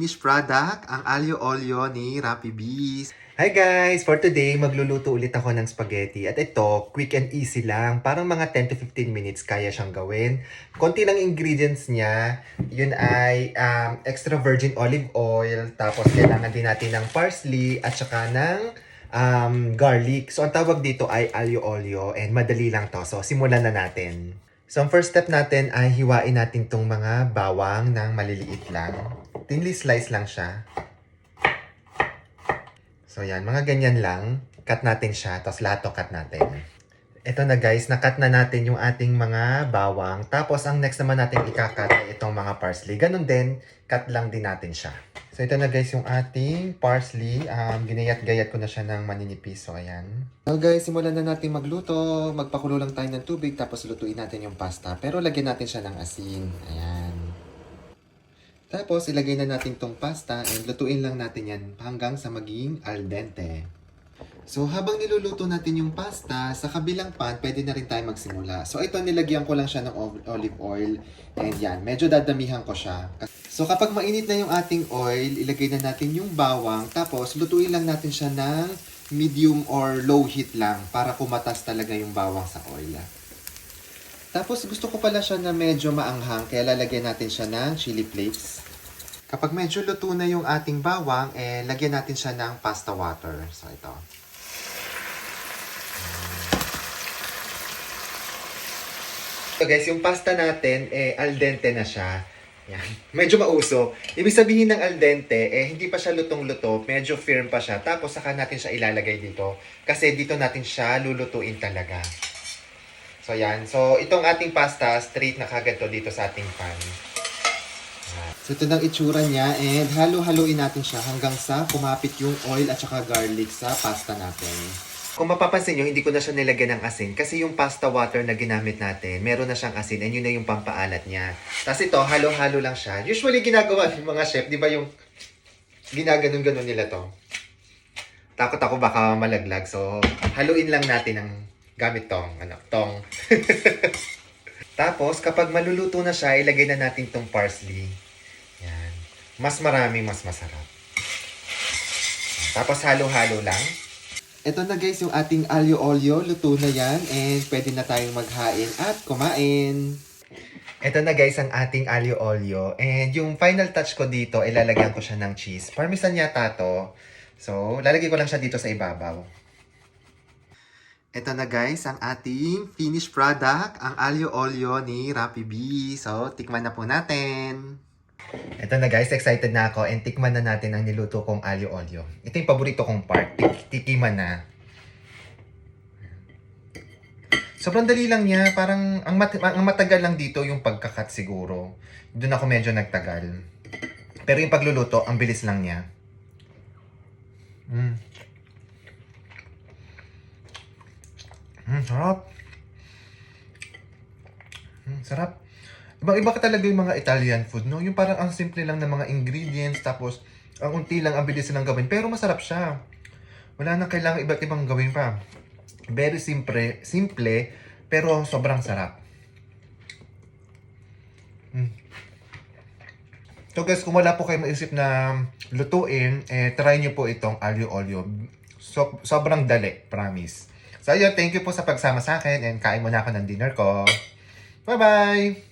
finished product, ang Aglio Olio ni Rappi Bees. Hi guys! For today, magluluto ulit ako ng spaghetti. At ito, quick and easy lang. Parang mga 10 to 15 minutes kaya siyang gawin. Konti lang ingredients niya. Yun ay extra virgin olive oil. Tapos kailangan din natin ng parsley at saka ng garlic. So ang tawag dito ay aglio olio and madali lang to. So simulan na natin. So ang first step natin ay hiwain natin tong mga bawang ng maliliit lang. Thinly slice lang siya. So yan, mga ganyan lang. Cut natin siya, tapos lahat to cut natin. Ito na guys, na-cut na natin yung ating mga bawang. Tapos ang next naman natin ika-cut ay itong mga parsley. Ganun din, cut lang din natin siya. So ito na guys yung ating parsley. Ginayat-gayat ko na siya ng maninipis. So ayan. So guys, simulan na natin magluto. Magpakulo lang tayo ng tubig tapos lutuin natin yung pasta. Pero lagyan natin siya ng asin. Ayan. Tapos ilagay na natin tong pasta and lutuin lang natin yan hanggang sa maging al dente. So habang niluluto natin yung pasta, sa kabilang pan, pwede na rin tayo magsimula. So ito, nilagyan ko lang siya ng olive oil. And yan, medyo dadamihan ko siya. So kapag mainit na yung ating oil, ilagay na natin yung bawang. Tapos lutuin lang natin siya ng medium or low heat lang para kumatas talaga yung bawang sa oil. Tapos gusto ko pala siya na medyo maanghang, kaya lalagyan natin siya ng chili flakes. Kapag medyo luto na yung ating bawang, lagyan natin siya ng pasta water. So ito. So guys, yung pasta natin, al dente na siya. Yan. Medyo mauso. Ibig sabihin ng al dente, hindi pa siya lutong-luto. Medyo firm pa siya. Tapos saka natin siya ilalagay dito. Kasi dito natin siya lulutuin talaga. So yan. So itong ating pasta, straight na kagad to dito sa ating pan. So ito ng itsura niya. And halo-haloin natin siya hanggang sa kumapit yung oil at saka garlic sa pasta natin. Kung mapapansin nyo, hindi ko na siya nilagyan ng asin. Kasi yung pasta water na ginamit natin, meron na siyang asin and yun na yung pampaalat niya. Tapos ito, halo-halo lang siya. Usually ginagawa ng mga chef, di ba yung ginaganon-ganon nila to? Takot ako baka malaglag. So, haluin lang natin ng gamit tong. Tapos, kapag maluluto na siya, ilagay na natin tong parsley. Yan. Mas marami, mas masarap. Tapos, halo-halo lang. Ito na guys, yung ating aglio olio. Luto na yan. And pwede na tayong maghain at kumain. Ito na guys, ang ating aglio olio. And yung final touch ko dito, ilalagyan ko siya ng cheese. Parmesan yata to. So, lalagay ko lang siya dito sa ibabaw. Ito na guys, ang ating finished product. Ang aglio olio ni Rappi Bees. So, tikman na po natin. Ito na guys, excited na ako and tikman na natin ang niluto kong aglio olio. Ito yung paborito kong part, tikiman na. Sobrang dali lang niya, parang ang matagal lang dito yung pagkakat siguro. Doon ako medyo nagtagal. Pero yung pagluluto, ang bilis lang niya. Sarap. Sarap. Ibang-iba ka talaga yung mga Italian food, no? Yung parang ang simple lang ng mga ingredients, tapos ang unti lang, ang bilis lang gawin. Pero masarap siya. Wala nang kailangan iba't ibang gawin pa. Very simple, pero sobrang sarap. So guys, kung wala po kayo maisip na lutuin, try nyo po itong aglio olio. So, sobrang dali, promise. So ayun, thank you po sa pagsama sa akin and kain muna ako ng dinner ko. Bye-bye!